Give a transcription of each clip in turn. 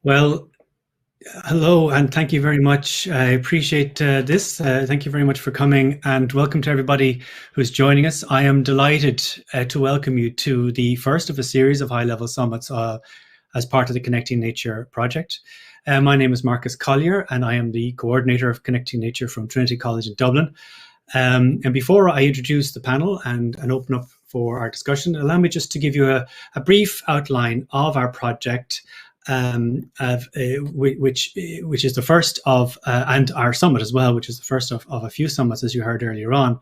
Well, hello, and thank you very much. I appreciate this. Thank you very much for coming, and welcome to everybody who's joining us. I am delighted to welcome you to the first of a series of high-level summits as part of the Connecting Nature project. My name is Marcus Collier, and I am the coordinator of Connecting Nature from Trinity College in Dublin. And before I introduce the panel and open up for our discussion, allow me just to give you a brief outline of our project, which is the first of, and our summit as well, which is the first of a few summits, as you heard earlier on.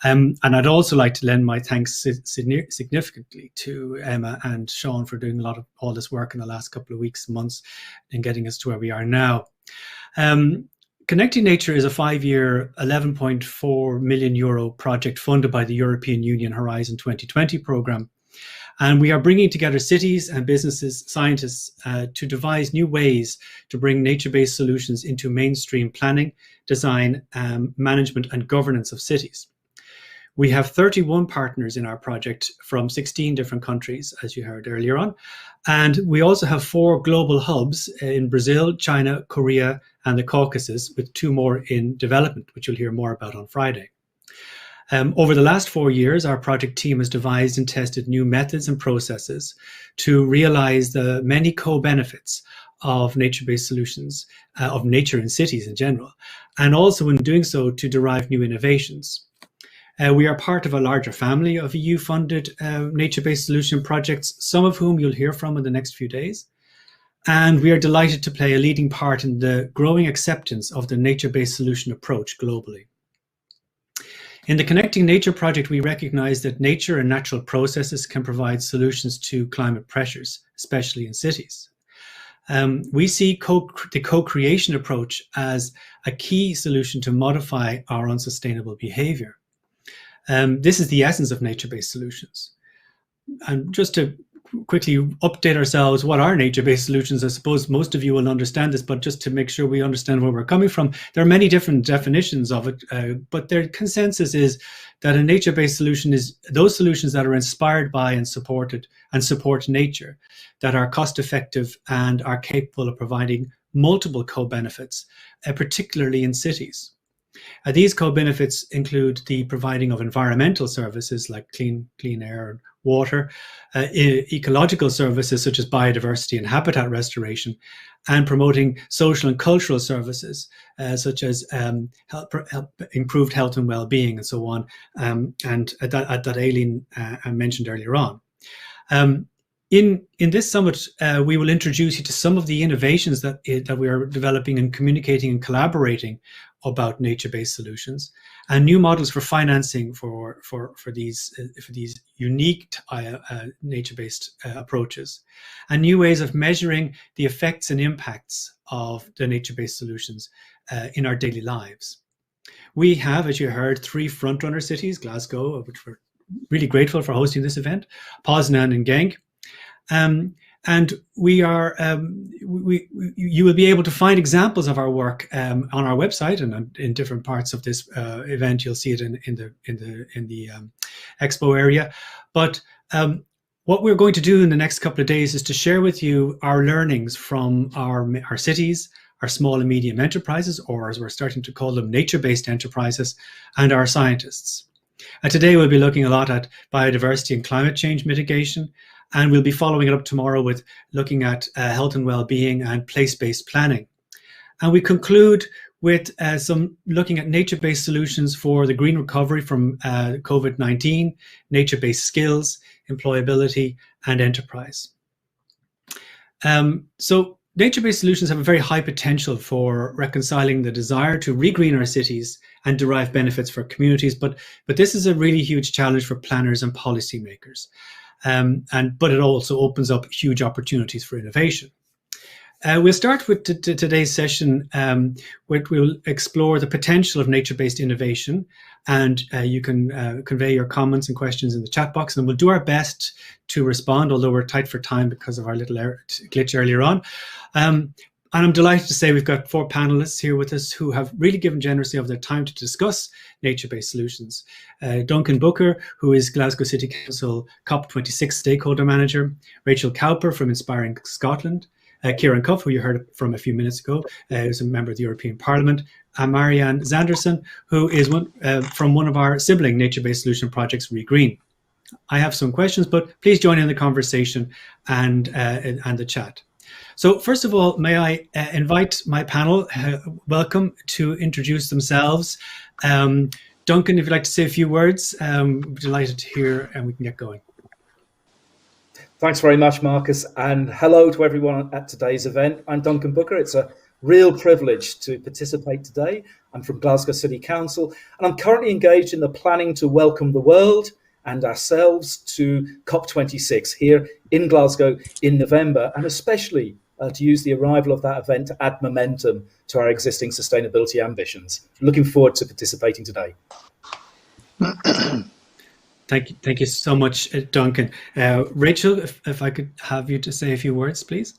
And I'd also like to lend my thanks significantly to Emma and Sean for doing a lot of all this work in the last couple of weeks, months, and getting us to where we are now. Connecting Nature is a 5-year, €11.4 million project funded by the European Union Horizon 2020 programme. And we are bringing together cities and businesses, scientists, to devise new ways to bring nature-based solutions into mainstream planning, design, management and governance of cities. We have 31 partners in our project from 16 different countries, as you heard earlier on. And we also have 4 global hubs in Brazil, China, Korea, and the Caucasus, with 2 more in development, which you'll hear more about on Friday. Over the last 4 years, our project team has devised and tested new methods and processes to realize the many co-benefits of nature-based solutions, of nature in cities in general, and also in doing so to derive new innovations. We are part of a larger family of EU-funded nature-based solution projects, some of whom you'll hear from in the next few days. And we are delighted to play a leading part in the growing acceptance of the nature-based solution approach globally. In the Connecting Nature project, we recognize that nature and natural processes can provide solutions to climate pressures, especially in cities. We see the co-creation approach as a key solution to modify our unsustainable behavior. This is the essence of nature-based solutions. And just to quickly update ourselves, what are nature-based solutions? I suppose most of you will understand this, but just to make sure we understand where we're coming from, there are many different definitions of it, but their consensus is that a nature-based solution is those solutions that are inspired by and support nature, that are cost-effective and are capable of providing multiple co-benefits, particularly in cities. These co-benefits include the providing of environmental services like clean air and water, ecological services such as biodiversity and habitat restoration, and promoting social and cultural services such as improved health and well-being and so on, and that Aileen mentioned earlier on. In this summit, we will introduce you to some of the innovations that we are developing and communicating and collaborating about nature-based solutions, and new models for financing for these unique nature-based approaches, and new ways of measuring the effects and impacts of the nature-based solutions in our daily lives. We have, as you heard, 3 frontrunner cities: Glasgow, which we're really grateful for hosting this event, Poznan and Genk. And we are, you will be able to find examples of our work on our website, and in different parts of this event. You'll see it in the expo area. But what we're going to do in the next couple of days is to share with you our learnings from our cities, our small and medium enterprises, or as we're starting to call them, nature-based enterprises, and our scientists. Today we'll be looking a lot at biodiversity and climate change mitigation, and we'll be following it up tomorrow with looking at health and well-being and place-based planning. And we conclude with some looking at nature-based solutions for the green recovery from COVID-19, nature-based skills, employability, and enterprise. So nature-based solutions have a very high potential for reconciling the desire to regreen our cities and derive benefits for communities, but this is a really huge challenge for planners and policymakers. But it also opens up huge opportunities for innovation. We'll start with today's session, where we'll explore the potential of nature-based innovation, and you can convey your comments and questions in the chat box, and we'll do our best to respond, although we're tight for time because of our little glitch earlier on. And I'm delighted to say we've got 4 panelists here with us who have really given generously of their time to discuss nature-based solutions. Duncan Booker, who is Glasgow City Council COP26 Stakeholder Manager, Rachel Cowper from Inspiring Scotland, Kieran Koff, who you heard from a few minutes ago, who's a member of the European Parliament, and Marianne Zanderson, who is from one of our sibling nature-based solution projects, Regreen. I have some questions, but please join in the conversation and the chat. So first of all, may I invite my panel, welcome, to introduce themselves. Duncan, if you'd like to say a few words, delighted to hear, and we can get going. Thanks very much, Marcus, and hello to everyone at today's event. I'm Duncan Booker. It's a real privilege to participate today. I'm from Glasgow City Council, and I'm currently engaged in the planning to welcome the world and ourselves to COP26 here in Glasgow in November, and especially to use the arrival of that event to add momentum to our existing sustainability ambitions. Looking forward to participating today. Thank you so much, Duncan. Rachel, if I could have you to say a few words, please.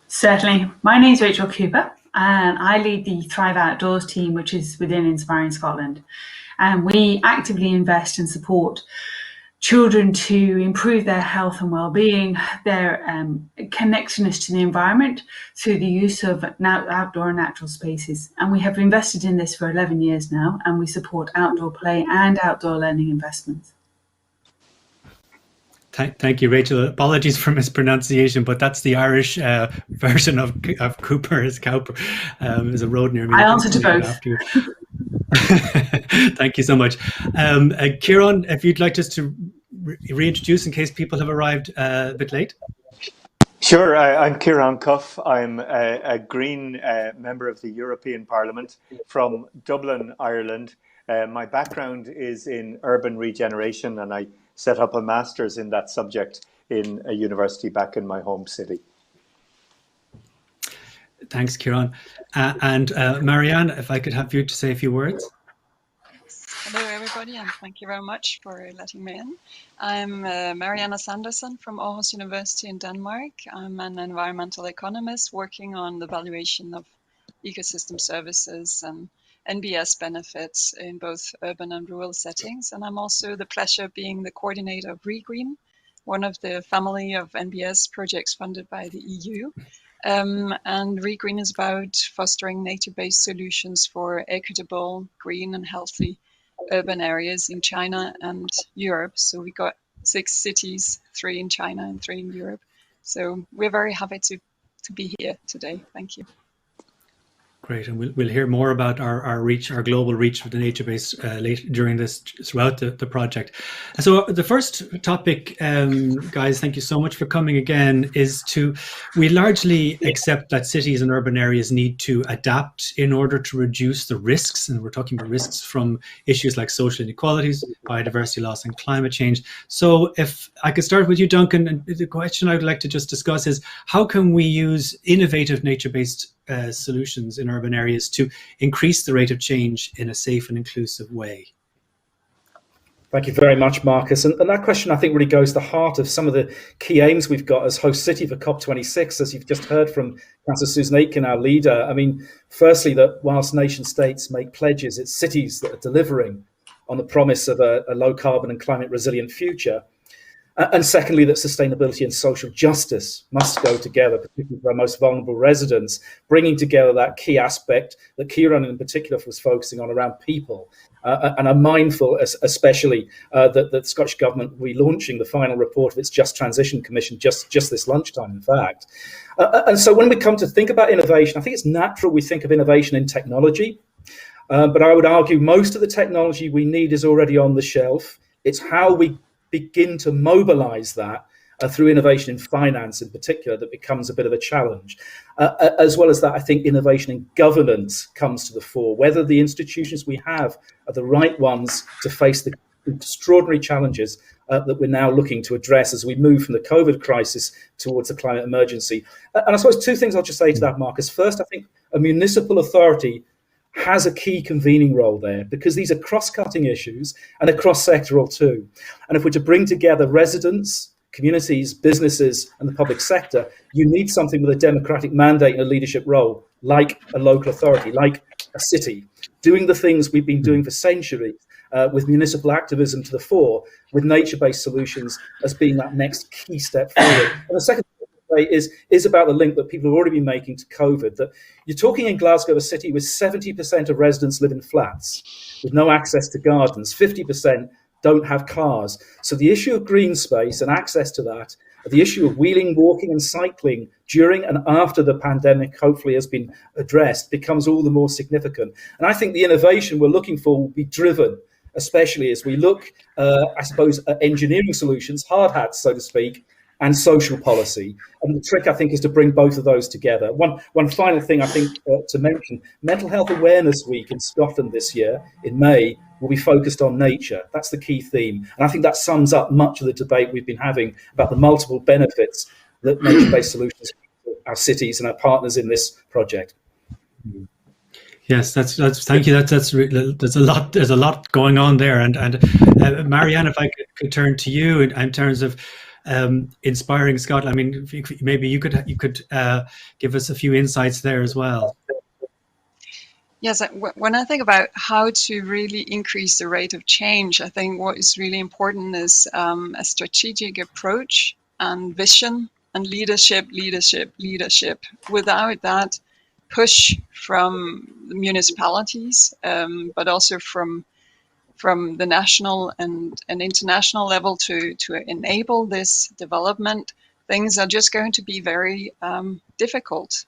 Certainly. My name is Rachel Cooper, and I lead the Thrive Outdoors team, which is within Inspiring Scotland. And we actively invest and support children to improve their health and well-being, their connectedness to the environment through the use of outdoor and natural spaces. And we have invested in this for 11 years now, and we support outdoor play and outdoor learning investments. Thank you, Rachel. Apologies for mispronunciation, but that's the Irish version of Cooper is Cowper. There's a road near me. I answer to both. Thank you so much. Kieran, if you'd like just to reintroduce in case people have arrived a bit late. Sure, I'm Kieran Koff. I'm a Green member of the European Parliament from Dublin, Ireland. My background is in urban regeneration, and I set up a master's in that subject in a university back in my home city. Thanks, Kieran. And Marianne, if I could have you to say a few words. Hello, everybody, and thank you very much for letting me in. I'm Marianne Sanderson from Aarhus University in Denmark. I'm an environmental economist working on the valuation of ecosystem services and NBS benefits in both urban and rural settings. And I'm also the pleasure of being the coordinator of Regreen, one of the family of NBS projects funded by the EU. And Regreen is about fostering nature-based solutions for equitable, green and healthy urban areas in China and Europe. So we got 6 cities, 3 in China and 3 in Europe. So we're very happy to be here today. Thank you. Great, and we'll hear more about our reach, our global reach with the nature-based during this throughout the project. So the first topic, guys, thank you so much for coming again, is we largely accept that cities and urban areas need to adapt in order to reduce the risks, and we're talking about risks from issues like social inequalities, biodiversity loss and climate change. So if I could start with you, Duncan, and the question I would like to just discuss is how can we use innovative nature-based solutions in urban areas to increase the rate of change in a safe and inclusive way? Thank you very much, Marcus. And that question, I think, really goes to the heart of some of the key aims we've got as host city for COP26, as you've just heard from Councillor Susan Aitken, our leader. I mean, firstly, that whilst nation states make pledges, it's cities that are delivering on the promise of a low carbon and climate resilient future. And secondly, that sustainability and social justice must go together, particularly for our most vulnerable residents, bringing together that key aspect that Kieran in particular was focusing on around people. And I'm mindful, especially, that the Scottish Government will be launching the final report of its Just Transition Commission just this lunchtime, in fact. And so when we come to think about innovation, I think it's natural we think of innovation in technology. But I would argue most of the technology we need is already on the shelf. It's how we begin to mobilize that through innovation in finance in particular that becomes a bit of a challenge. As well as that, I think innovation in governance comes to the fore, whether the institutions we have are the right ones to face the extraordinary challenges that we're now looking to address as we move from the COVID crisis towards the climate emergency. And I suppose 2 things I'll just say to that, Marcus. First, I think a municipal authority has a key convening role there because these are cross-cutting issues and they're cross-sectoral too. And if we're to bring together residents, communities, businesses and the public sector, you need something with a democratic mandate and a leadership role, like a local authority, like a city, doing the things we've been doing for centuries with municipal activism to the fore, with nature-based solutions as being that next key step forward. And the second, say is about the link that people have already been making to COVID, that you're talking in Glasgow, a city with 70% of residents live in flats with no access to gardens, 50% don't have cars. So the issue of green space and access to that, the issue of wheeling, walking and cycling during and after the pandemic hopefully has been addressed, becomes all the more significant. And I think the innovation we're looking for will be driven, especially as we look, I suppose, at engineering solutions, hard hats, so to speak, and social policy. And the trick, I think, is to bring both of those together. One final thing, I think, to mention, Mental Health Awareness Week in Scotland this year, in May, will be focused on nature. That's the key theme. And I think that sums up much of the debate we've been having about the multiple benefits that nature-based solutions give our cities and our partners in this project. Yes, that's thank you. That's there's a lot going on there. And Marianne, if I could turn to you in terms of inspiring Scotland. I mean, maybe you could give us a few insights there as well. Yes, when I think about how to really increase the rate of change, I think what is really important is a strategic approach and vision and leadership. Without that push from the municipalities, but also from the national and international level to enable this development, things are just going to be very difficult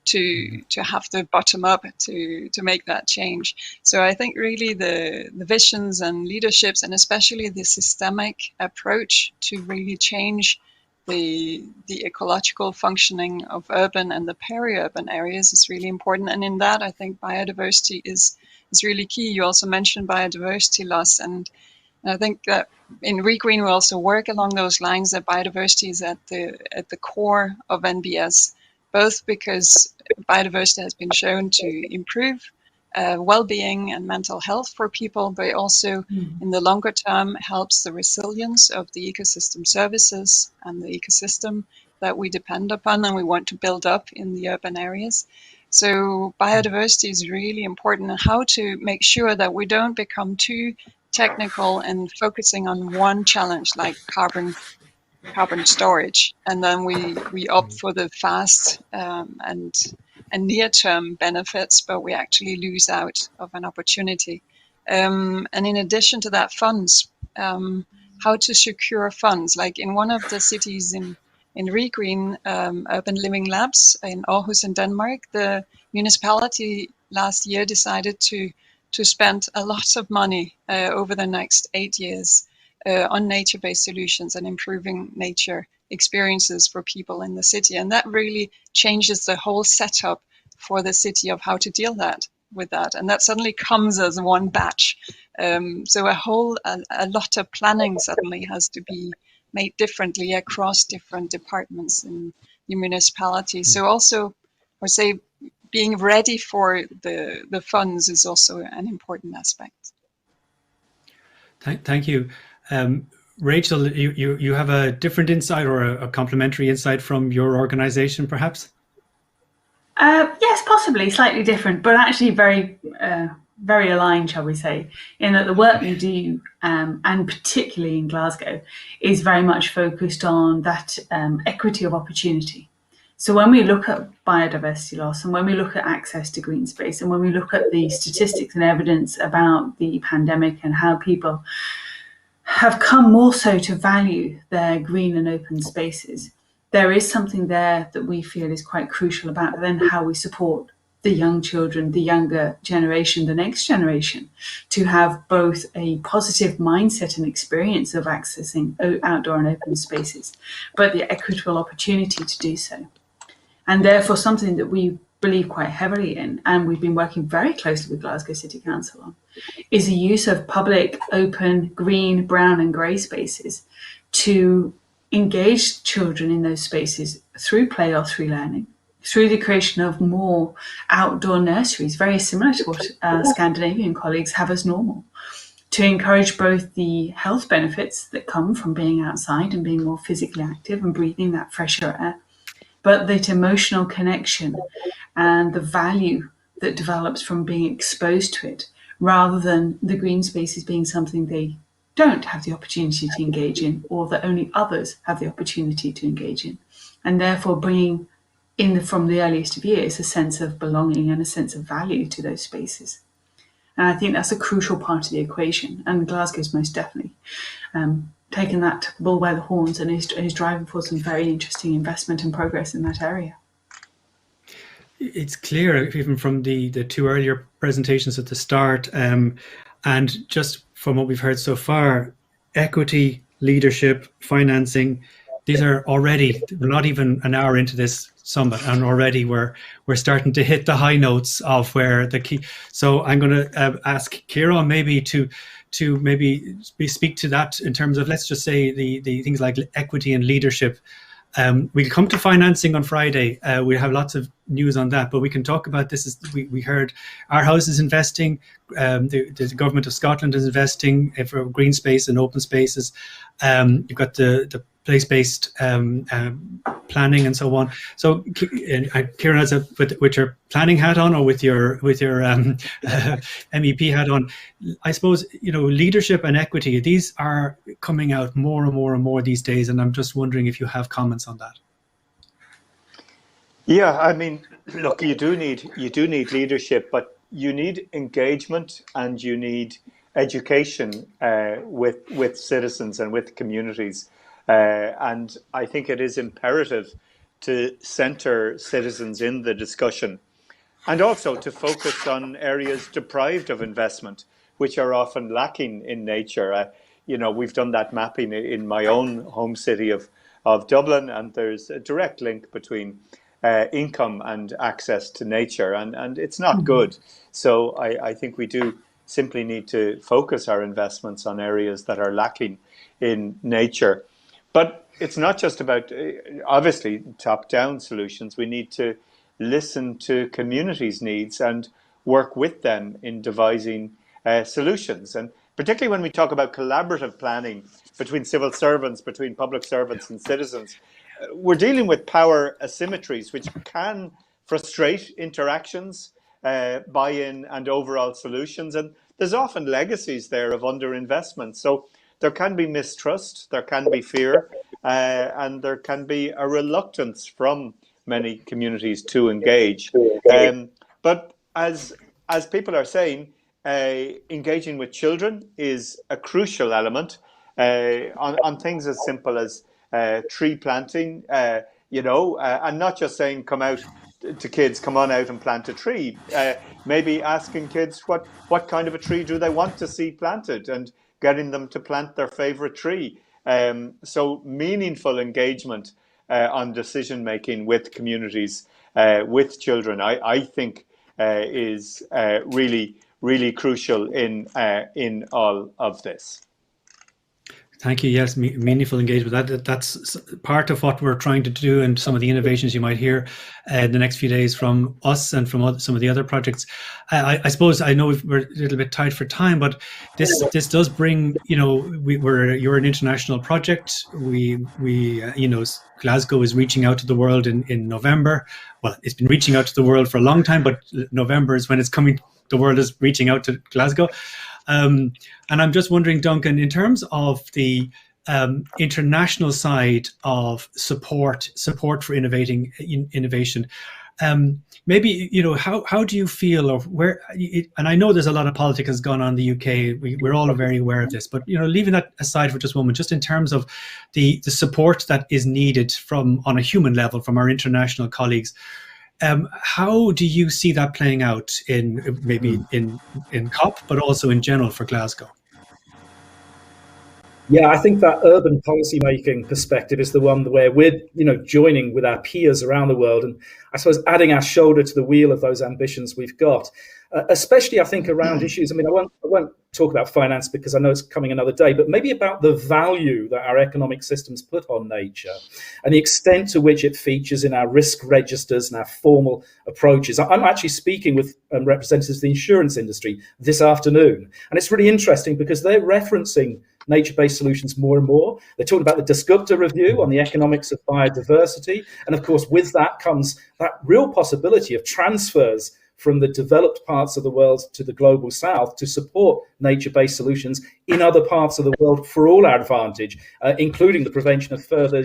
to have to bottom up to make that change. So I think really the visions and leaderships, and especially the systemic approach to really change the ecological functioning of urban and the peri-urban areas is really important. And in that, I think biodiversity is really key. You also mentioned biodiversity loss, and I think that in ReGreen we also work along those lines, that biodiversity is at the core of NBS, both because biodiversity has been shown to improve well-being and mental health for people, but also in the longer term helps the resilience of the ecosystem services and the ecosystem that we depend upon and we want to build up in the urban areas. So biodiversity is really important, and how to make sure that we don't become too technical and focusing on one challenge like carbon storage, and then we opt for the fast and near-term benefits, but we actually lose out of an opportunity. And in addition to that, funds, how to secure funds. Like in one of the cities in ReGreen, Urban Living Labs in Aarhus in Denmark, the municipality last year decided to spend a lot of money over the next 8 years on nature-based solutions and improving nature experiences for people in the city. And that really changes the whole setup for the city of how to deal with that. And that suddenly comes as one batch. So a lot of planning suddenly has to be made differently across different departments in the municipality. So also, I would say, being ready for the funds is also an important aspect. Thank you. Rachel, you have a different insight or a complementary insight from your organization, perhaps? Yes, possibly slightly different, but actually very aligned, shall we say, in that the work we do, and particularly in Glasgow, is very much focused on that equity of opportunity. So when we look at biodiversity loss, and when we look at access to green space, and when we look at the statistics and evidence about the pandemic and how people have come more so to value their green and open spaces, there is something there that we feel is quite crucial about then how we support the young children, the younger generation, the next generation, to have both a positive mindset and experience of accessing outdoor and open spaces, but the equitable opportunity to do so. And therefore something that we believe quite heavily in, and we've been working very closely with Glasgow City Council on, is the use of public, open, green, brown and grey spaces to engage children in those spaces through play or through learning, through the creation of more outdoor nurseries, very similar to what our Scandinavian colleagues have as normal, to encourage both the health benefits that come from being outside and being more physically active and breathing that fresher air, but that emotional connection and the value that develops from being exposed to it, rather than the green spaces being something they don't have the opportunity to engage in, or that only others have the opportunity to engage in. and therefore bringing from the earliest of years a sense of belonging and a sense of value to those spaces. And I think that's a crucial part of the equation, and Glasgow's most definitely taken that bull by the horns and is driving for some very interesting investment and progress in that area. It's clear, even from the two earlier presentations at the start, and just from what we've heard so far, equity, leadership, financing, these are already, we're not even an hour into this summit, and already we're starting to hit the high notes of where the key. So I'm going to ask Kieran maybe to maybe speak to that in terms of, let's just say, the things like equity and leadership. We'll come to financing on Friday. We have lots of news on that, but we can talk about this. We heard our house is investing, the government of Scotland is investing for green space and open spaces. You've got the place-based planning and so on. So, Kieran, has with your planning hat on, or with your MEP hat on, I suppose, leadership and equity, these are coming out more and more and more these days, and I'm just wondering if you have comments on that. Yeah, I mean, look, you do need leadership, but you need engagement and you need education with citizens and with communities. And I think it is imperative to centre citizens in the discussion, and also to focus on areas deprived of investment, which are often lacking in nature. We've done that mapping in my own home city of Dublin, and there's a direct link between income and access to nature, and it's not good. So I think we do simply need to focus our investments on areas that are lacking in nature. But it's not just about, obviously, top-down solutions. We need to listen to communities' needs and work with them in devising solutions. And particularly when we talk about collaborative planning between civil servants, between public servants and citizens, we're dealing with power asymmetries, which can frustrate interactions, buy-in and overall solutions. And there's often legacies there of underinvestment. So there can be mistrust, there can be fear, and there can be a reluctance from many communities to engage. But as people are saying, engaging with children is a crucial element on things as simple as tree planting, and not just saying come on out and plant a tree. Maybe asking kids what kind of a tree do they want to see planted, and getting them to plant their favorite tree. So meaningful engagement on decision making with communities, with children, I think is really, really crucial in all of this. Thank you. Yes, meaningful engagement. That's part of what we're trying to do, and some of the innovations you might hear in the next few days from us and from some of the other projects. I suppose I know we're a little bit tight for time, but this does bring, you're an international project. Glasgow is reaching out to the world in November. Well, it's been reaching out to the world for a long time, but November is when it's coming. The world is reaching out to Glasgow. And I'm just wondering, Duncan, in terms of the international side of support for innovation, maybe, how do you feel, or where? And I know there's a lot of politics has gone on in the UK. We're all very aware of this, but leaving that aside for just a moment, just in terms of the support that is needed on a human level from our international colleagues. How do you see that playing out in COP, but also in general for Glasgow? Yeah, I think that urban policymaking perspective is the one where we're, joining with our peers around the world, and I suppose adding our shoulder to the wheel of those ambitions we've got. Especially, I think, around issues. I mean, I won't talk about finance because I know it's coming another day, but maybe about the value that our economic systems put on nature and the extent to which it features in our risk registers and our formal approaches. I'm actually speaking with representatives of the insurance industry this afternoon, and it's really interesting because they're referencing nature-based solutions more and more. They're talking about the Disruptor Review on the economics of biodiversity, and of course, with that comes that real possibility of transfers from the developed parts of the world to the global south to support nature-based solutions in other parts of the world for all our advantage, including the prevention of further,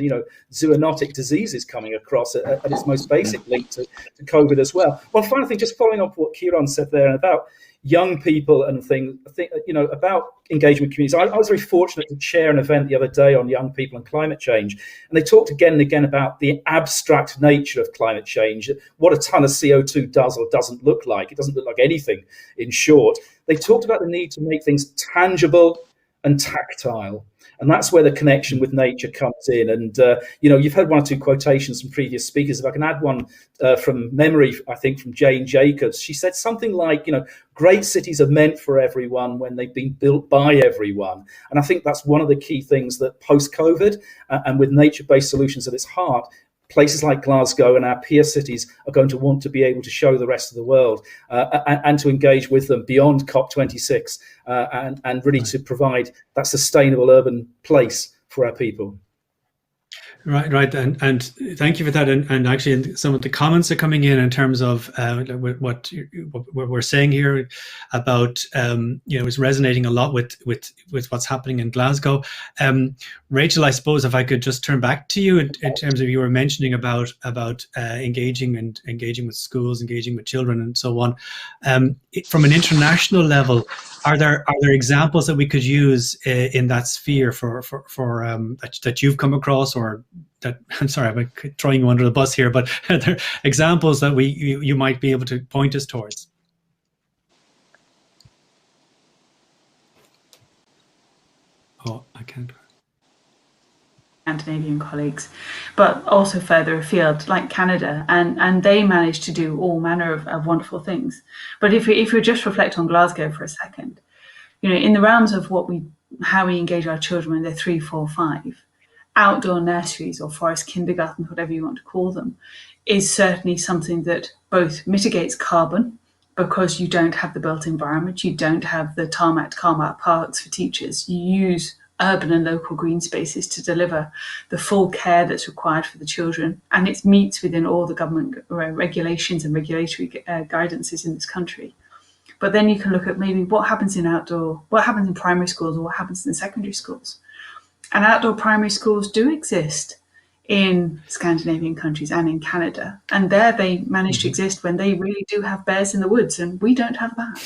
zoonotic diseases coming across at its most basic link to COVID as well. One final thing, just following up what Kieran said there about young people and things, about engagement with communities. I was very fortunate to chair an event the other day on young people and climate change. And they talked again and again about the abstract nature of climate change, what a ton of CO2 does or doesn't look like. It doesn't look like anything, in short. They talked about the need to make things tangible and tactile. And that's where the connection with nature comes in. And, you've heard one or two quotations from previous speakers. If I can add one from memory, I think from Jane Jacobs, she said something like, great cities are meant for everyone when they've been built by everyone. And I think that's one of the key things that post-COVID and with nature-based solutions at its heart, places like Glasgow and our peer cities are going to want to be able to show the rest of the world and to engage with them beyond COP26 and really to provide that sustainable urban place for our people. Right, and thank you for that. And actually, some of the comments are coming in terms of what we're saying here about is resonating a lot with what's happening in Glasgow. Rachel, I suppose if I could just turn back to you in terms of you were mentioning about engaging with schools, engaging with children, and so on. From an international level, are there examples that we could use in that sphere for that you've come across, or that, I'm sorry, I'm throwing you under the bus here, but are there examples that you might be able to point us towards? Oh, I can't. Scandinavian colleagues, but also further afield, like Canada, and they managed to do all manner of wonderful things. But if we just reflect on Glasgow for a second, in the realms of how we engage our children when they're 3, 4, 5, outdoor nurseries or forest kindergartens, whatever you want to call them, is certainly something that both mitigates carbon, because you don't have the built environment, you don't have the tarmac parks for teachers, you use urban and local green spaces to deliver the full care that's required for the children, and it meets within all the government regulations and regulatory guidances in this country. But then you can look at maybe what happens in primary schools or what happens in secondary schools. And outdoor primary schools do exist in Scandinavian countries and in Canada. And there they manage to exist when they really do have bears in the woods, and we don't have that.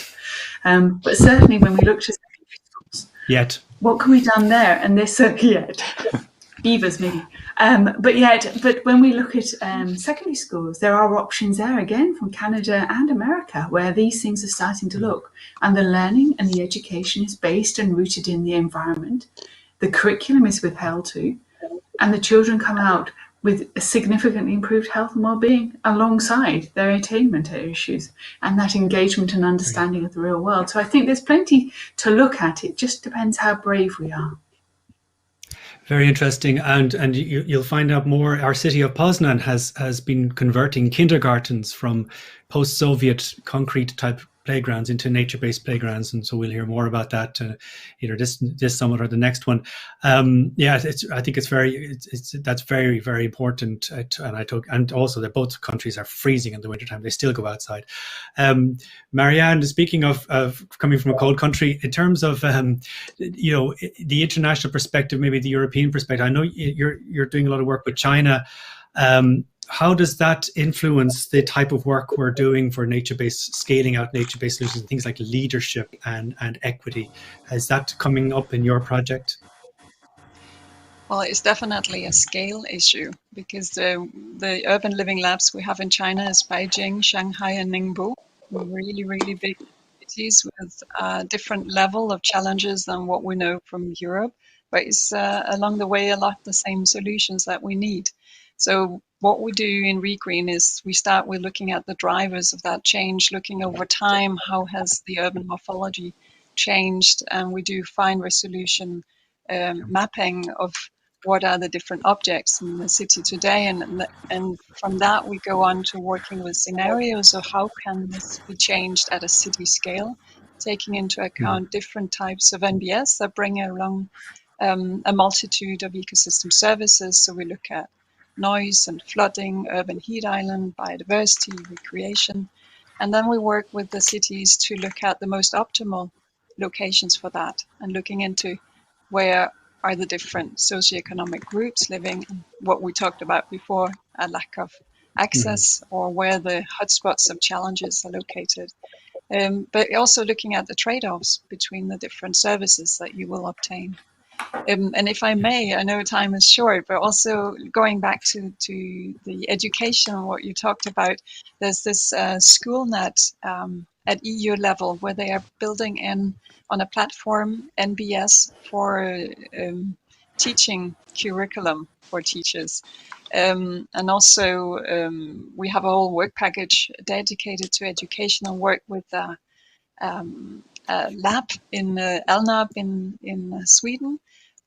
But certainly when we look to secondary schools, what can be done there? And this beavers maybe. But when we look at secondary schools, there are options there again from Canada and America where these things are starting to look, and the learning and the education is based and rooted in the environment. The curriculum is withheld to, and the children come out with a significantly improved health and well-being alongside their attainment issues and that engagement and understanding of the real world. So I think there's plenty to look at. It just depends how brave we are. Very interesting, and you'll find out more. Our city of Poznan has been converting kindergartens from post-Soviet concrete type playgrounds into nature-based playgrounds, and so we'll hear more about that either this summit or the next one. I think that's very, very important. And also that both countries are freezing in the wintertime; they still go outside. Marianne, speaking of coming from a cold country, in terms of the international perspective, maybe the European perspective, I know you're doing a lot of work with China. How does that influence the type of work we're doing for nature-based, scaling out nature-based solutions, things like leadership and equity? Is that coming up in your project? Well, it's definitely a scale issue, because the urban living labs we have in China is Beijing, Shanghai, and Ningbo, really, really big cities with a different level of challenges than what we know from Europe, but it's along the way a lot the same solutions that we need. So what we do in ReGreen is we start with looking at the drivers of that change, looking over time, how has the urban morphology changed, and we do fine resolution mapping of what are the different objects in the city today, and from that we go on to working with scenarios of how can this be changed at a city scale, taking into account different types of NBS that bring along a multitude of ecosystem services. So we look at noise and flooding, urban heat island, biodiversity, recreation, And then we work with the cities to look at the most optimal locations for that, and looking into where are the different socioeconomic groups living, and what we talked about before, a lack of access, or where the hotspots of challenges are located. But also looking at the trade-offs between the different services that you will obtain. And if I may, I know time is short, but also going back to the education, what you talked about, there's this SchoolNet at EU level where they are building in on a platform, NBS, for teaching curriculum for teachers. And also we have a whole work package dedicated to educational work with a lab in Elnab in Sweden,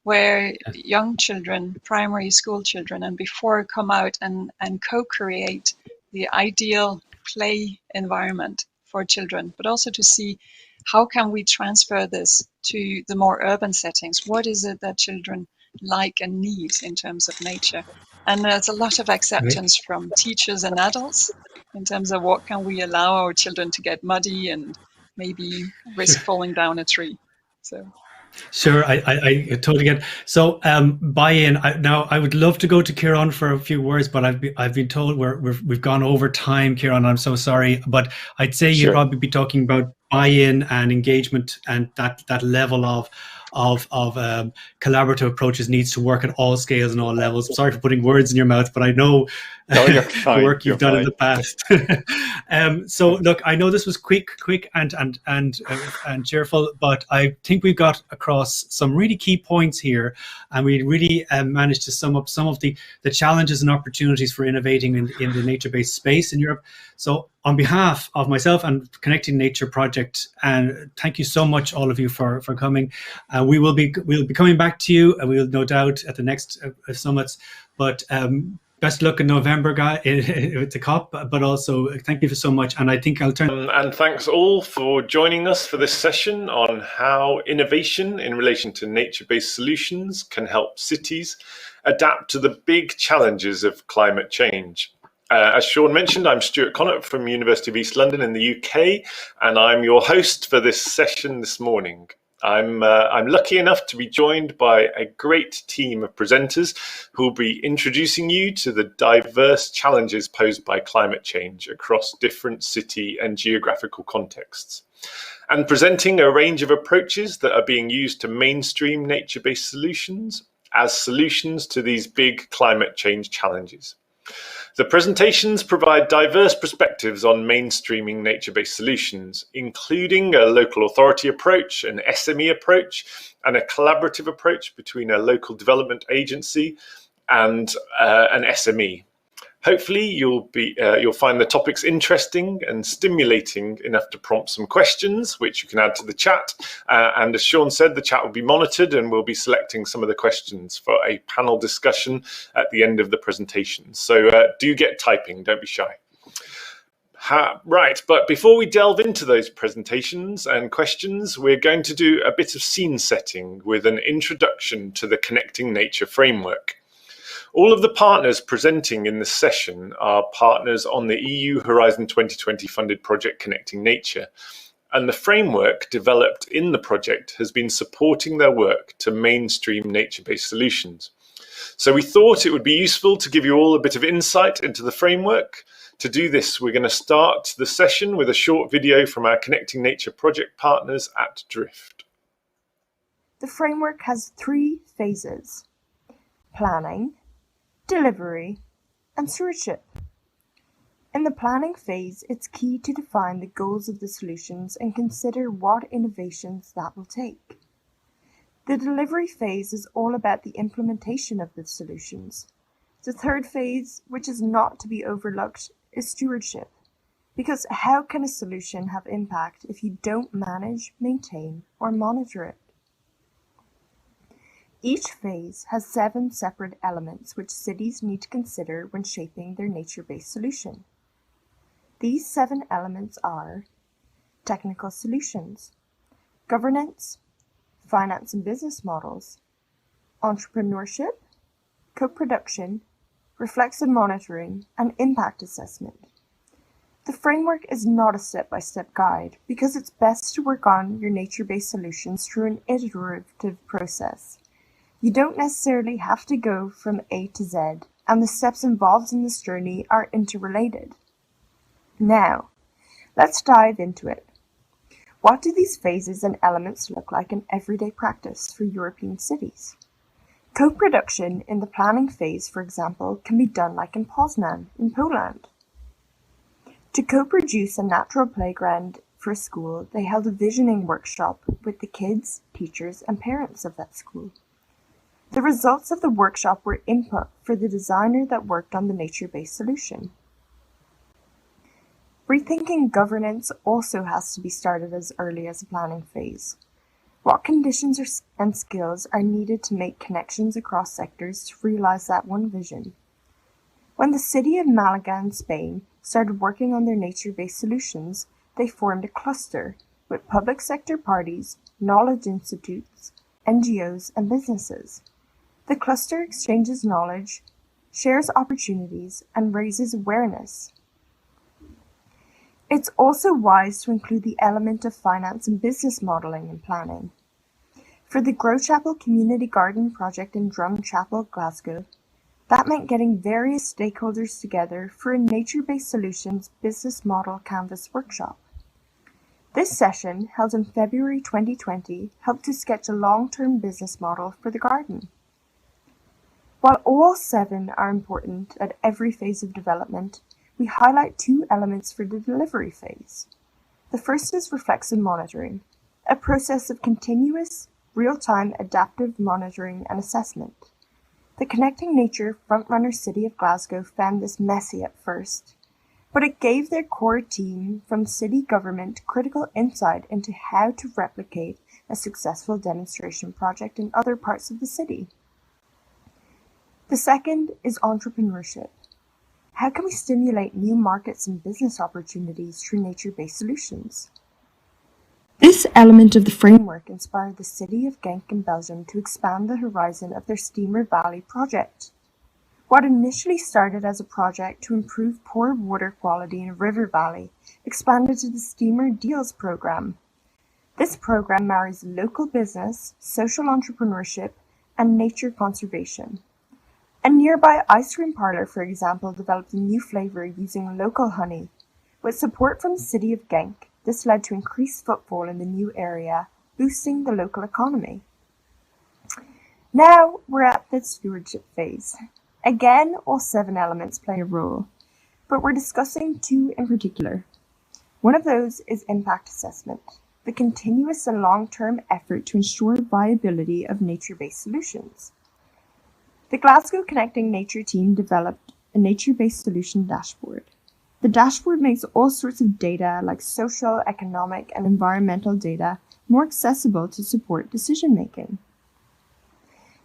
where young children, primary school children, and before come out and co-create the ideal play environment for children, but also to see how can we transfer this to the more urban settings? What is it that children like and need in terms of nature? And there's a lot of acceptance from teachers and adults in terms of what can we allow our children to get muddy and maybe risk falling down a tree. So. Sure, I totally get it. So buy-in. Now, I would love to go to Kieran for a few words, but I've been told we've gone over time, Kieran. I'm so sorry, but I'd say you'd probably be talking about buy-in and engagement, and that level of collaborative approaches needs to work at all scales and all levels. I'm sorry for putting words in your mouth, but I know the work you've done in the past. So look, I know this was quick and cheerful, but I think we've got across some really key points here, and we really managed to sum up some of the challenges and opportunities for innovating in the nature-based space in Europe. So on behalf of myself and Connecting Nature Project, and thank you so much, all of you, for coming. We'll be coming back to you, and we'll no doubt at the next summits. But best luck in November, guy, with the COP. But also thank you so much. And I think I'll turn. And thanks all for joining us for this session on how innovation in relation to nature-based solutions can help cities adapt to the big challenges of climate change. As Sean mentioned, I'm Stuart Connaught from University of East London in the UK, and I'm your host for this session this morning. I'm lucky enough to be joined by a great team of presenters who will be introducing you to the diverse challenges posed by climate change across different city and geographical contexts, and presenting a range of approaches that are being used to mainstream nature-based solutions as solutions to these big climate change challenges. The presentations provide diverse perspectives on mainstreaming nature-based solutions, including a local authority approach, an SME approach, and a collaborative approach between a local development agency and an SME. Hopefully, you'll find the topics interesting and stimulating enough to prompt some questions, which you can add to the chat. And as Sean said, the chat will be monitored, and we'll be selecting some of the questions for a panel discussion at the end of the presentation. So do get typing, don't be shy. Right, but before we delve into those presentations and questions, we're going to do a bit of scene setting with an introduction to the Connecting Nature framework. All of the partners presenting in this session are partners on the EU Horizon 2020 funded project Connecting Nature, and the framework developed in the project has been supporting their work to mainstream nature-based solutions. So we thought it would be useful to give you all a bit of insight into the framework. To do this, we're going to start the session with a short video from our Connecting Nature project partners at Drift. The framework has 3 phases: planning, delivery, and stewardship. In the planning phase, it's key to define the goals of the solutions and consider what innovations that will take. The delivery phase is all about the implementation of the solutions. The third phase, which is not to be overlooked, is stewardship. Because how can a solution have impact if you don't manage, maintain, or monitor it? Each phase has 7 separate elements which cities need to consider when shaping their nature-based solution. These 7 elements are technical solutions, governance, finance and business models, entrepreneurship, co-production, reflexive monitoring, and impact assessment. The framework is not a step-by-step guide because it's best to work on your nature-based solutions through an iterative process. You don't necessarily have to go from A to Z, and the steps involved in this journey are interrelated. Now, let's dive into it. What do these phases and elements look like in everyday practice for European cities? Co-production in the planning phase, for example, can be done like in Poznan, in Poland. To co-produce a natural playground for a school, they held a visioning workshop with the kids, teachers, and parents of that school. The results of the workshop were input for the designer that worked on the nature-based solution. Rethinking governance also has to be started as early as the planning phase. What conditions and skills are needed to make connections across sectors to realize that one vision? When the city of Malaga in Spain started working on their nature-based solutions, they formed a cluster with public sector parties, knowledge institutes, NGOs, and businesses. The cluster exchanges knowledge, shares opportunities, and raises awareness. It's also wise to include the element of finance and business modelling in planning. For the Grow Chapel Community Garden project in Drum Chapel, Glasgow, that meant getting various stakeholders together for a nature-based solutions business model canvas workshop. This session, held in February 2020, helped to sketch a long-term business model for the garden. While all 7 are important at every phase of development, we highlight 2 elements for the delivery phase. The first is reflexive monitoring, a process of continuous, real-time adaptive monitoring and assessment. The Connecting Nature frontrunner city of Glasgow found this messy at first, but it gave their core team from city government critical insight into how to replicate a successful demonstration project in other parts of the city. The second is entrepreneurship. How can we stimulate new markets and business opportunities through nature-based solutions? This element of the framework inspired the city of Genk in Belgium to expand the horizon of their Steamer Valley project. What initially started as a project to improve poor water quality in a river valley expanded to the Steamer Deals program. This program marries local business, social entrepreneurship, and nature conservation. A nearby ice cream parlour, for example, developed a new flavour using local honey. With support from the city of Genk, this led to increased footfall in the new area, boosting the local economy. Now we're at the stewardship phase. Again, all 7 elements play a role, but we're discussing 2 in particular. One of those is impact assessment, the continuous and long-term effort to ensure viability of nature-based solutions. The Glasgow Connecting Nature team developed a nature-based solution dashboard. The dashboard makes all sorts of data like social, economic, and environmental data more accessible to support decision-making.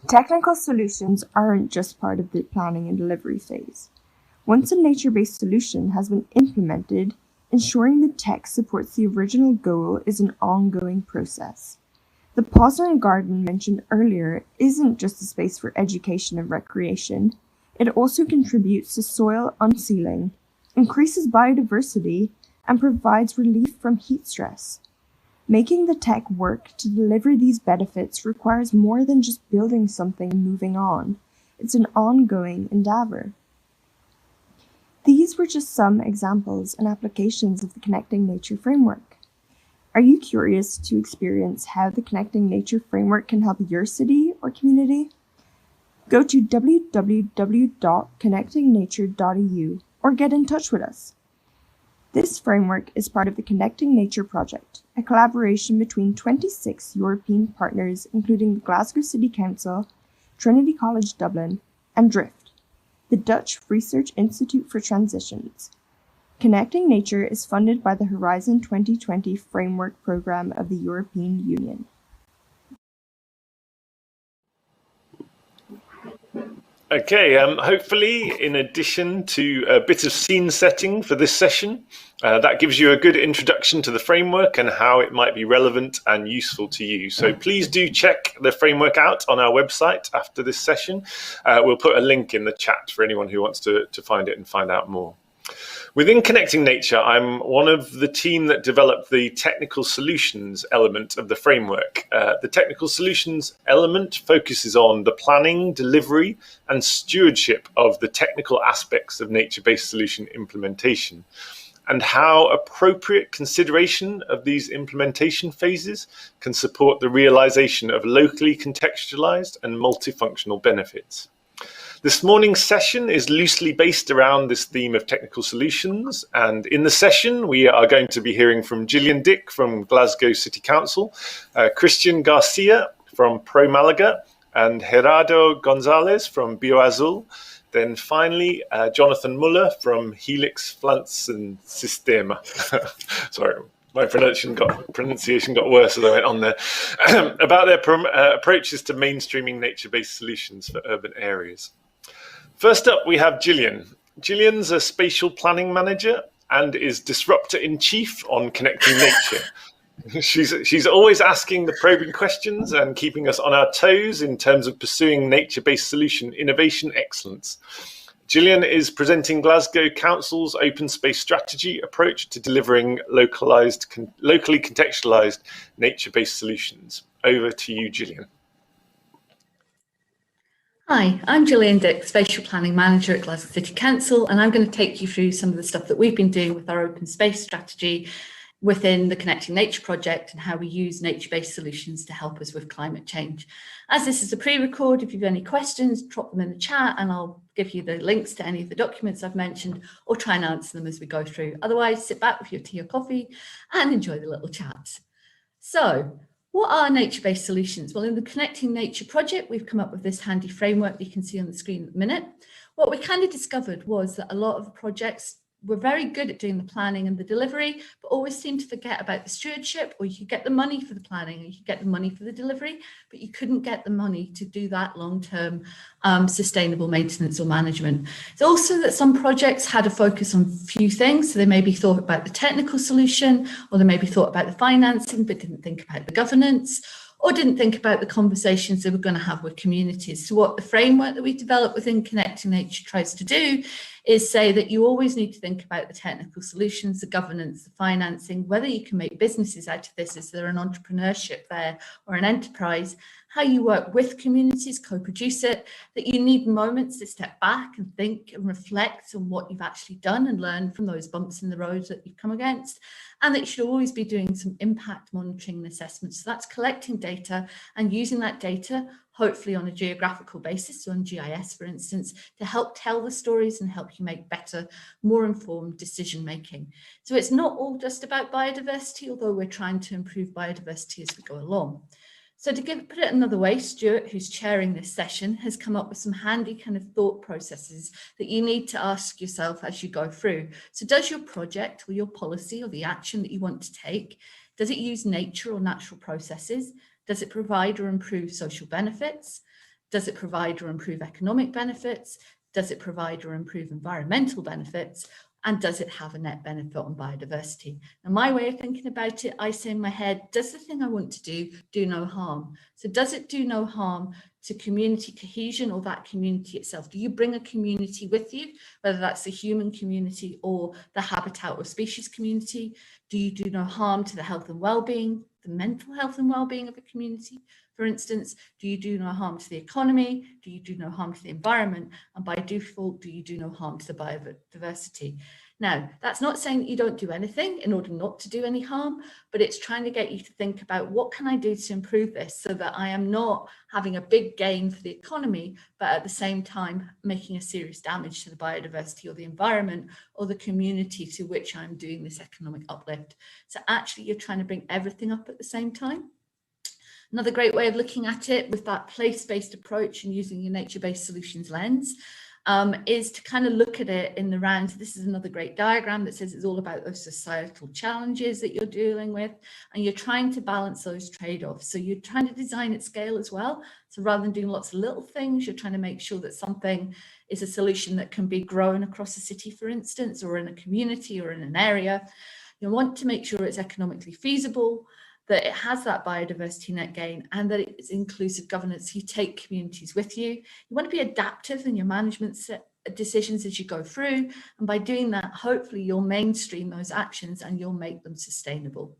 Technical solutions aren't just part of the planning and delivery phase. Once a nature-based solution has been implemented, ensuring the tech supports the original goal is an ongoing process. The Poznan garden mentioned earlier isn't just a space for education and recreation. It also contributes to soil unsealing, increases biodiversity, and provides relief from heat stress. Making the tech work to deliver these benefits requires more than just building something and moving on. It's an ongoing endeavor. These were just some examples and applications of the Connecting Nature framework. Are you curious to experience how the Connecting Nature framework can help your city or community? Go to www.connectingnature.eu or get in touch with us. This framework is part of the Connecting Nature project, a collaboration between 26 European partners including the Glasgow City Council, Trinity College Dublin, and Drift, the Dutch Research Institute for Transitions. Connecting Nature is funded by the Horizon 2020 Framework Programme of the European Union. Okay, hopefully in addition to a bit of scene setting for this session, that gives you a good introduction to the framework and how it might be relevant and useful to you. So please do check the framework out on our website after this session. We'll put a link in the chat for anyone who wants to find it and find out more. Within Connecting Nature, I'm one of the team that developed the technical solutions element of the framework. The technical solutions element focuses on the planning, delivery, and stewardship of the technical aspects of nature-based solution implementation, and how appropriate consideration of these implementation phases can support the realization of locally contextualized and multifunctional benefits. This morning's session is loosely based around this theme of technical solutions, and in the session we are going to be hearing from Gillian Dick from Glasgow City Council, Christian Garcia from Pro Malaga, and Gerardo Gonzalez from BioAzul. Then finally, Jonathan Muller from Helix Pflanzensysteme. Sorry, my pronunciation got worse as I went on there. About their approaches to mainstreaming nature-based solutions for urban areas. First up, we have Gillian. Gillian's a spatial planning manager and is disruptor-in-chief on Connecting Nature. She's always asking the probing questions and keeping us on our toes in terms of pursuing nature-based solution innovation excellence. Gillian is presenting Glasgow Council's open space strategy approach to delivering locally contextualized nature-based solutions. Over to you, Gillian. Hi, I'm Gillian Dick, Spatial Planning Manager at Glasgow City Council, and I'm going to take you through some of the stuff that we've been doing with our open space strategy within the Connecting Nature project and how we use nature-based solutions to help us with climate change. As this is a pre-record, if you've any questions, drop them in the chat and I'll give you the links to any of the documents I've mentioned or try and answer them as we go through. Otherwise, sit back with your tea or coffee and enjoy the little chats. So, what are nature-based solutions? Well, in the Connecting Nature project, we've come up with this handy framework that you can see on the screen at the minute. What we kind of discovered was that a lot of the projects were very good at doing the planning and the delivery, but always seemed to forget about the stewardship, or you could get the money for the planning and you could get the money for the delivery, but you couldn't get the money to do that long-term sustainable maintenance or management. It's also that some projects had a focus on few things. So they maybe thought about the technical solution, or they maybe thought about the financing, but didn't think about the governance, or didn't think about the conversations they were going to have with communities. So what the framework that we developed within Connecting Nature tries to do is say that you always need to think about the technical solutions, the governance, the financing, whether you can make businesses out of this, is there an entrepreneurship there or an enterprise, how you work with communities, co-produce it, that you need moments to step back and think and reflect on what you've actually done and learn from those bumps in the road that you've come against, and that you should always be doing some impact monitoring and assessment. So that's collecting data and using that data, hopefully on a geographical basis, so on GIS, for instance, to help tell the stories and help you make better, more informed decision making. So it's not all just about biodiversity, although we're trying to improve biodiversity as we go along. So to put it another way, Stuart, who's chairing this session, has come up with some handy kind of thought processes that you need to ask yourself as you go through. So does your project or your policy or the action that you want to take, does it use nature or natural processes? Does it provide or improve social benefits? Does it provide or improve economic benefits? Does it provide or improve environmental benefits? And does it have a net benefit on biodiversity? Now, my way of thinking about it, I say in my head, does the thing I want to do no harm? So does it do no harm to community cohesion or that community itself? Do you bring a community with you, whether that's the human community or the habitat or species community? Do you do no harm to the health and well-being, the mental health and well-being of a community? For instance, do you do no harm to the economy? Do you do no harm to the environment? And by default, do you do no harm to the biodiversity? Now, that's not saying that you don't do anything in order not to do any harm, but it's trying to get you to think about what can I do to improve this so that I am not having a big gain for the economy, but at the same time making a serious damage to the biodiversity or the environment or the community to which I'm doing this economic uplift. So actually, you're trying to bring everything up at the same time. Another great way of looking at it with that place-based approach and using your nature-based solutions lens is to kind of look at it in the round. This is another great diagram that says it's all about those societal challenges that you're dealing with, and you're trying to balance those trade-offs. So you're trying to design at scale as well. So rather than doing lots of little things, you're trying to make sure that something is a solution that can be grown across a city, for instance, or in a community or in an area. You want to make sure it's economically feasible, that it has that biodiversity net gain, and that it's inclusive governance. You take communities with you. You want to be adaptive in your management decisions as you go through. And by doing that, hopefully you'll mainstream those actions and you'll make them sustainable.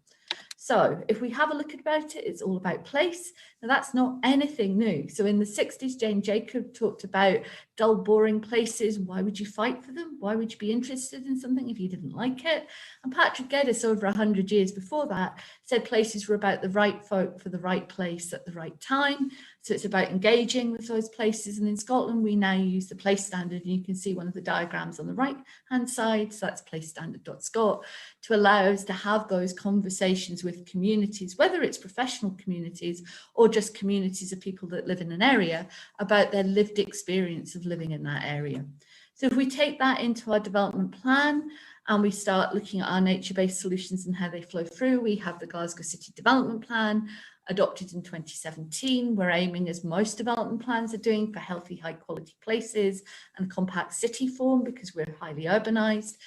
So if we have a look about it, it's all about place. Now that's not anything new. So in the 60s, Jane Jacob talked about dull, boring places. Why would you fight for them? Why would you be interested in something if you didn't like it? And Patrick Geddes, over 100 years before that, said places were about the right folk for the right place at the right time. So it's about engaging with those places. And in Scotland, we now use the place standard. And you can see one of the diagrams on the right-hand side. So that's placestandard.scot, to allow us to have those conversations with communities, whether it's professional communities or just communities of people that live in an area, about their lived experience of living in that area. So if we take that into our development plan and we start looking at our nature-based solutions and how they flow through, we have the Glasgow City Development Plan adopted in 2017. We're aiming, as most development plans are doing, for healthy, high-quality places and compact city form because we're highly urbanised.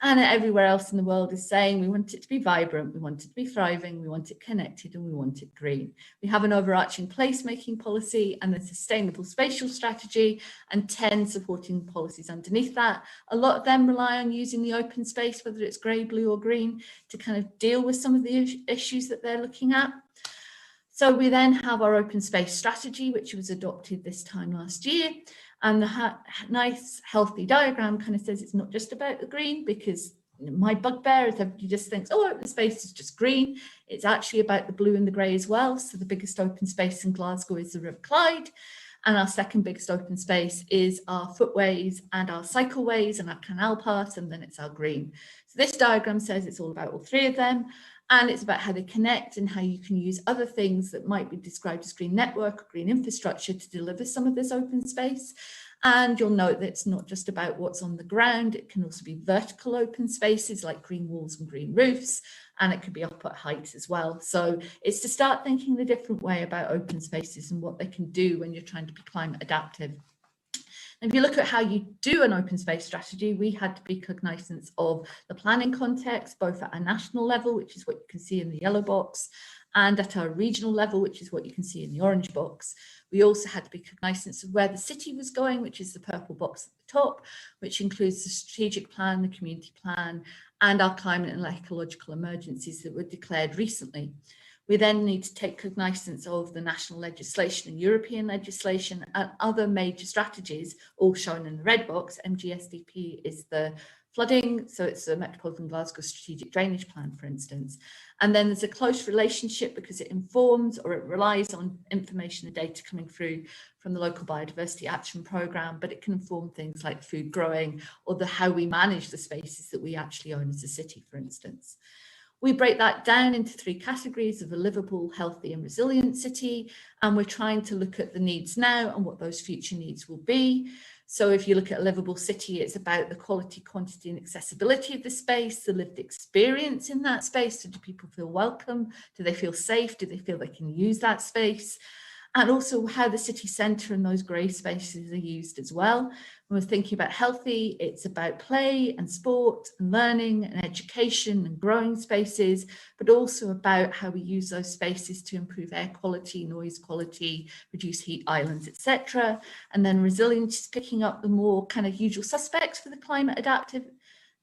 And everywhere else in the world is saying we want it to be vibrant, we want it to be thriving, we want it connected, and we want it green. We have an overarching placemaking policy and a sustainable spatial strategy and 10 supporting policies underneath that. A lot of them rely on using the open space, whether it's grey, blue or green, to kind of deal with some of the issues that they're looking at. So we then have our open space strategy, which was adopted this time last year. And the nice, healthy diagram kind of says it's not just about the green, because my bugbear is everybody just thinks, oh, open space is just green. It's actually about the blue and the grey as well. So the biggest open space in Glasgow is the River Clyde. And our second biggest open space is our footways and our cycleways and our canal paths, and then it's our green. So this diagram says it's all about all three of them. And it's about how they connect and how you can use other things that might be described as green network or green infrastructure to deliver some of this open space. And you'll note that it's not just about what's on the ground. It can also be vertical open spaces like green walls and green roofs, and it could be up at height as well. So it's to start thinking in a different way about open spaces and what they can do when you're trying to be climate adaptive. And if you look at how you do an open space strategy, we had to be cognizant of the planning context, both at a national level, which is what you can see in the yellow box, and at our regional level, which is what you can see in the orange box. We also had to be cognizant of where the city was going, which is the purple box at the top, which includes the strategic plan, the community plan, and our climate and ecological emergencies that were declared recently. We then need to take cognizance of the national legislation and European legislation and other major strategies, all shown in the red box. MGSDP is the flooding, so it's the Metropolitan Glasgow Strategic Drainage Plan, for instance. And then there's a close relationship because it informs or it relies on information and data coming through from the local biodiversity action programme, but it can inform things like food growing or how we manage the spaces that we actually own as a city, for instance. We break that down into three categories of a livable, healthy and resilient city. And we're trying to look at the needs now and what those future needs will be. So if you look at a livable city, it's about the quality, quantity and accessibility of the space, the lived experience in that space. So do people feel welcome? Do they feel safe? Do they feel they can use that space? And also how the city centre and those grey spaces are used as well. When we're thinking about healthy, it's about play and sport and learning and education and growing spaces, but also about how we use those spaces to improve air quality, noise quality, reduce heat islands, etc. And then resilience is picking up the more kind of usual suspects for the climate adaptiveness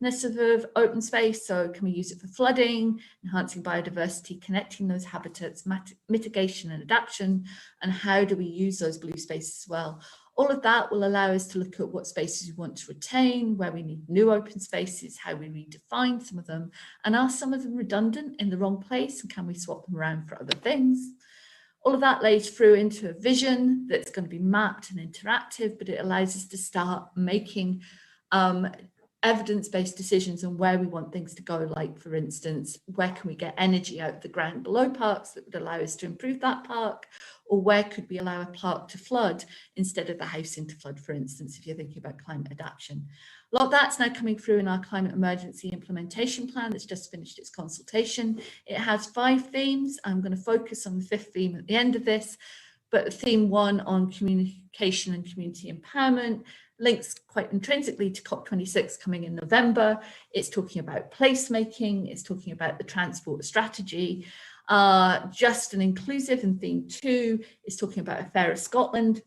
of open space. So can we use it for flooding, enhancing biodiversity, connecting those habitats, mitigation and adaptation, and how do we use those blue spaces as well? All of that will allow us to look at what spaces we want to retain, where we need new open spaces, how we redefine some of them, and are some of them redundant in the wrong place, and can we swap them around for other things? All of that lays through into a vision that's going to be mapped and interactive, but it allows us to start making evidence-based decisions on where we want things to go, like, for instance, where can we get energy out of the ground below parks that would allow us to improve that park, or where could we allow a park to flood instead of the housing to flood, for instance, if you're thinking about climate adaptation. A lot of that's now coming through in our climate emergency implementation plan that's just finished its consultation. It has 5 themes. I'm going to focus on the 5th theme at the end of this, but theme 1 on communication and community empowerment links quite intrinsically to COP26 coming in November. It's talking about placemaking, it's talking about the transport strategy, just and inclusive, and theme 2 is talking about a fairer Scotland.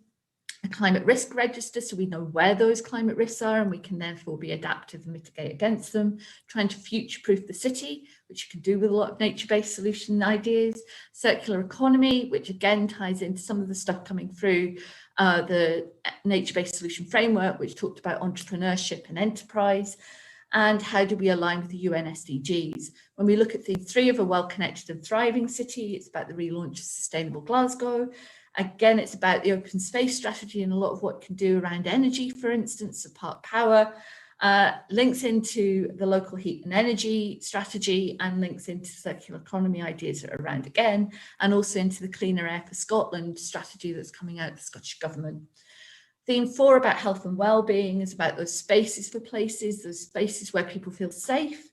a climate risk register so we know where those climate risks are and we can therefore be adaptive and mitigate against them, trying to future-proof the city, which you can do with a lot of nature-based solution ideas, circular economy, which again ties into some of the stuff coming through the nature-based solution framework, which talked about entrepreneurship and enterprise, and how do we align with the UN SDGs. When we look at theme 3 of a well-connected and thriving city, it's about the relaunch of Sustainable Glasgow. Again, it's about the open space strategy and a lot of what it can do around energy, for instance, so park power, links into the local heat and energy strategy and links into circular economy ideas around again, and also into the Cleaner Air for Scotland strategy that's coming out of the Scottish Government. Theme 4 about health and well-being is about those spaces for places, those spaces where people feel safe.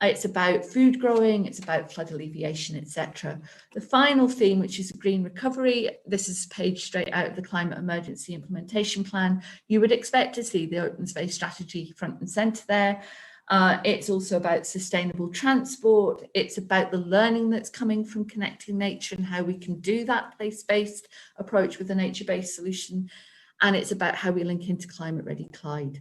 It's about food growing, it's about flood alleviation, etc. The final theme, which is green recovery, this is a page straight out of the Climate Emergency Implementation Plan. You would expect to see the open space strategy front and centre there. It's also about sustainable transport. It's about the learning that's coming from connecting nature and how we can do that place-based approach with a nature-based solution. And it's about how we link into Climate Ready Clyde.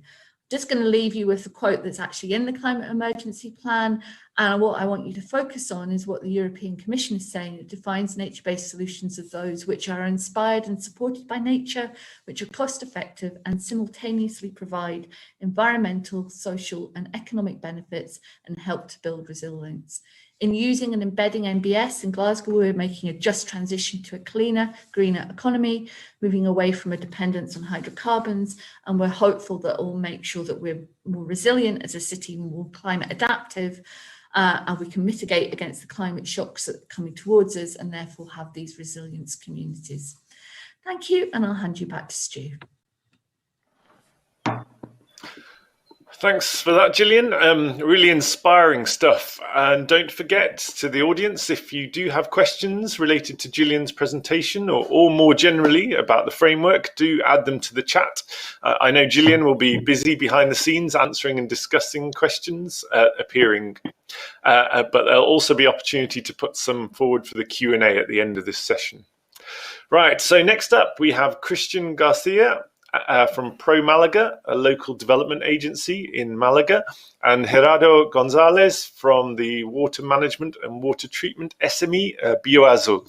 Just going to leave you with a quote that's actually in the Climate Emergency Plan. And what I want you to focus on is what the European Commission is saying. It defines nature-based solutions as those which are inspired and supported by nature, which are cost-effective and simultaneously provide environmental, social and economic benefits and help to build resilience. In using and embedding NBS in Glasgow, we're making a just transition to a cleaner, greener economy, moving away from a dependence on hydrocarbons, and we're hopeful that it will make sure that we're more resilient as a city, more climate adaptive, and we can mitigate against the climate shocks that are coming towards us and therefore have these resilience communities. Thank you, and I'll hand you back to Stu. Thanks for that, Gillian. Really inspiring stuff. And don't forget, to the audience, if you do have questions related to Gillian's presentation or more generally about the framework, do add them to the chat. I know Gillian will be busy behind the scenes answering and discussing questions appearing, but there'll also be opportunity to put some forward for the Q&A at the end of this session. Right, so next up we have Christian Garcia from Pro Malaga, a local development agency in Malaga, and Gerardo Gonzalez from the water management and water treatment SME BioAzul.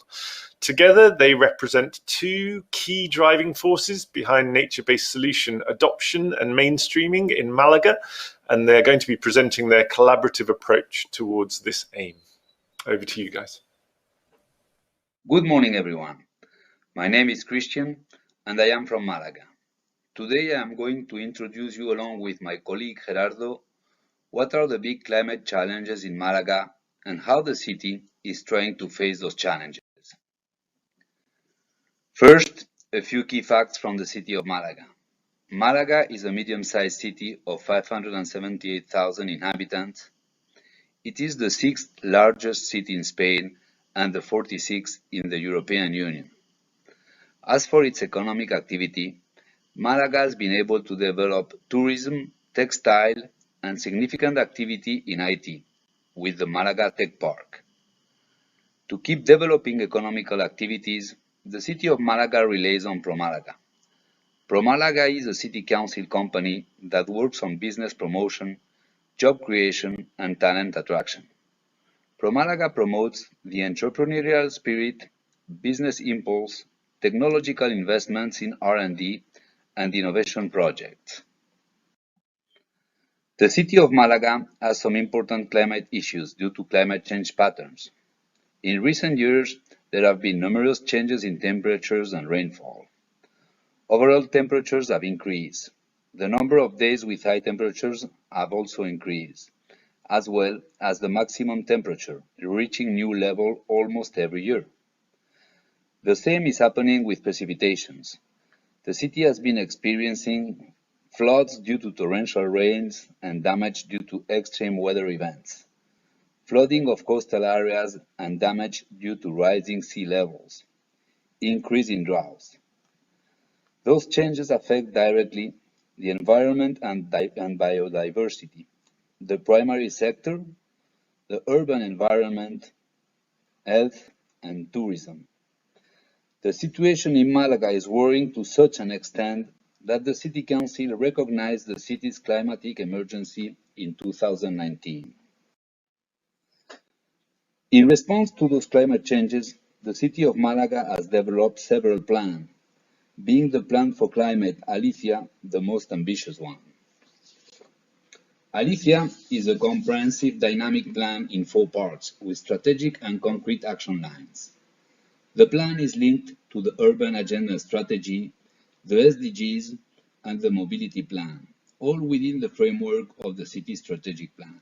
Together, they represent two key driving forces behind nature-based solution adoption and mainstreaming in Malaga, and they're going to be presenting their collaborative approach towards this aim. Over to you guys. Good morning, everyone. My name is Christian, and I am from Malaga. Today I am going to introduce you, along with my colleague Gerardo, what are the big climate challenges in Malaga and how the city is trying to face those challenges. First, a few key facts from the city of Malaga. Malaga is a medium-sized city of 578,000 inhabitants. It is the 6th largest city in Spain and the 46th in the European Union. As for its economic activity, Malaga has been able to develop tourism, textile, and significant activity in IT with the Malaga Tech Park. To keep developing economical activities, the city of Malaga relies on Pro Malaga. Pro Malaga is a city council company that works on business promotion, job creation, and talent attraction. Pro Malaga promotes the entrepreneurial spirit, business impulse, technological investments in R&D, and innovation projects. The city of Malaga has some important climate issues due to climate change patterns. In recent years, there have been numerous changes in temperatures and rainfall. Overall temperatures have increased. The number of days with high temperatures have also increased, as well as the maximum temperature, reaching new level almost every year. The same is happening with precipitations. The city has been experiencing floods due to torrential rains and damage due to extreme weather events, flooding of coastal areas and damage due to rising sea levels, increase in droughts. Those changes affect directly the environment and biodiversity, the primary sector, the urban environment, health, and tourism. The situation in Malaga is worrying to such an extent that the City Council recognized the city's climatic emergency in 2019. In response to those climate changes, the City of Malaga has developed several plans, being the Plan for Climate Alicia the most ambitious one. Alicia is a comprehensive dynamic plan in 4 parts, with strategic and concrete action lines. The plan is linked to the Urban Agenda Strategy, the SDGs, and the Mobility Plan, all within the framework of the City Strategic Plan.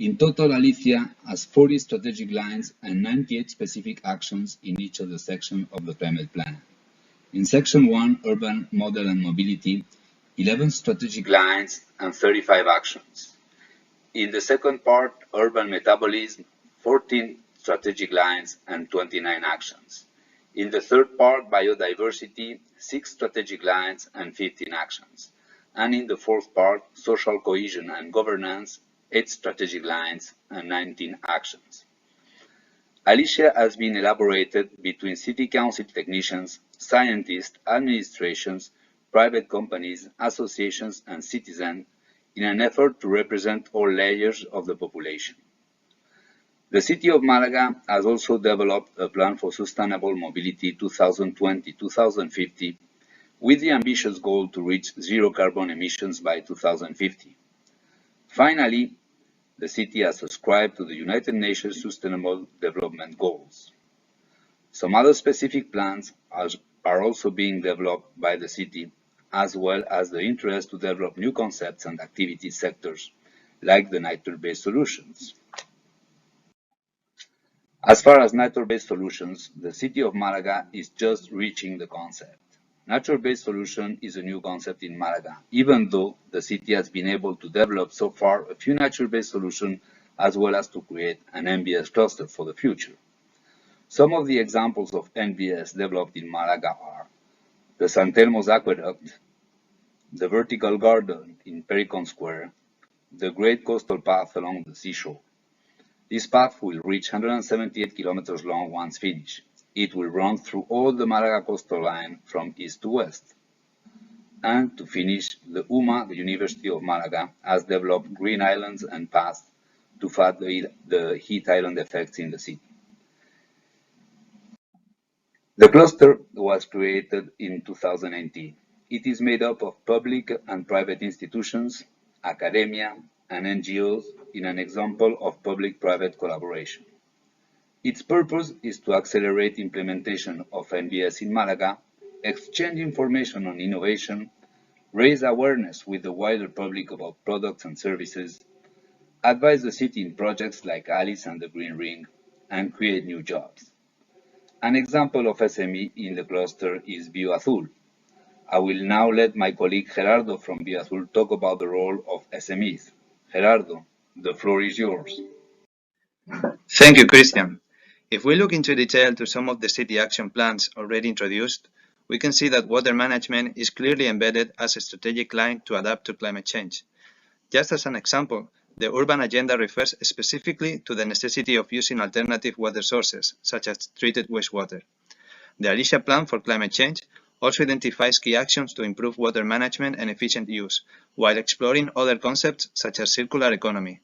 In total, Alicia has 40 strategic lines and 98 specific actions in each of the sections of the climate plan. In Section 1, Urban Model and Mobility, 11 strategic lines and 35 actions. In the second part, Urban Metabolism, 14 strategic lines and 29 actions. In the third part, Biodiversity, 6 strategic lines and 15 actions. And in the fourth part, Social Cohesion and Governance, 8 strategic lines and 19 actions. Alicia has been elaborated between City Council technicians, scientists, administrations, private companies, associations, and citizens in an effort to represent all layers of the population. The City of Malaga has also developed a plan for sustainable mobility 2020-2050 with the ambitious goal to reach zero carbon emissions by 2050. Finally, the city has subscribed to the United Nations Sustainable Development Goals. Some other specific plans are also being developed by the city, as well as the interest to develop new concepts and activity sectors, like the nature-based solutions. As far as nature-based solutions, the City of Malaga is just reaching the concept. Nature-based solution is a new concept in Malaga, even though the city has been able to develop so far a few nature-based solutions as well as to create an NBS cluster for the future. Some of the examples of NBS developed in Malaga are the San Telmo's Aqueduct, the Vertical Garden in Pericon Square, the Great Coastal Path along the seashore. This path will reach 178 kilometers long once finished. It will run through all the Malaga coastal line from east to west. And to finish, the UMA, the University of Malaga, has developed green islands and paths to fight the heat island effects in the city. The cluster was created in 2018. It is made up of public and private institutions, academia, and NGOs in an example of public-private collaboration. Its purpose is to accelerate implementation of NBS in Malaga, exchange information on innovation, raise awareness with the wider public about products and services, advise the city in projects like Alice and the Green Ring, and create new jobs. An example of SME in the cluster is BioAzul. I will now let my colleague Gerardo from BioAzul talk about the role of SMEs. Gerardo, the floor is yours. Thank you, Christian. If we look into detail to some of the city action plans already introduced, we can see that water management is clearly embedded as a strategic line to adapt to climate change. Just as an example, the urban agenda refers specifically to the necessity of using alternative water sources, such as treated wastewater. The Alicia Plan for Climate Change also identifies key actions to improve water management and efficient use, while exploring other concepts such as circular economy.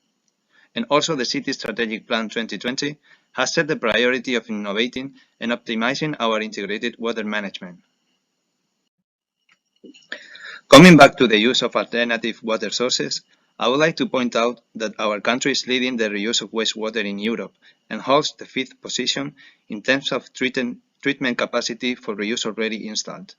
And also the City Strategic Plan 2020 has set the priority of innovating and optimizing our integrated water management. Coming back to the use of alternative water sources, I would like to point out that our country is leading the reuse of wastewater in Europe and holds the 5th position in terms of treatment capacity for reuse already installed.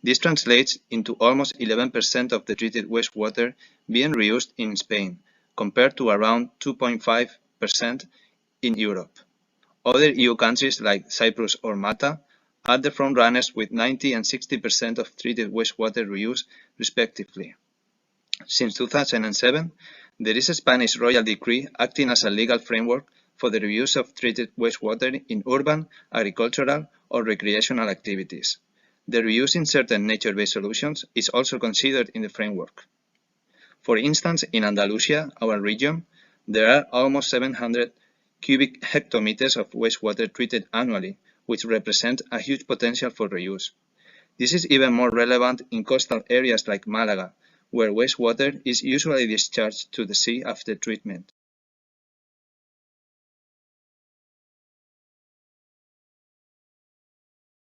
This translates into almost 11% of the treated wastewater being reused in Spain, compared to around 2.5% in Europe. Other EU countries like Cyprus or Malta are the front runners with 90 and 60% of treated wastewater reuse, respectively. Since 2007, there is a Spanish royal decree acting as a legal framework for the reuse of treated wastewater in urban, agricultural, or recreational activities. The reuse in certain nature-based solutions is also considered in the framework. For instance, in Andalusia, our region, there are almost 700 cubic hectometers of wastewater treated annually, which represent a huge potential for reuse. This is even more relevant in coastal areas like Malaga, where wastewater is usually discharged to the sea after treatment.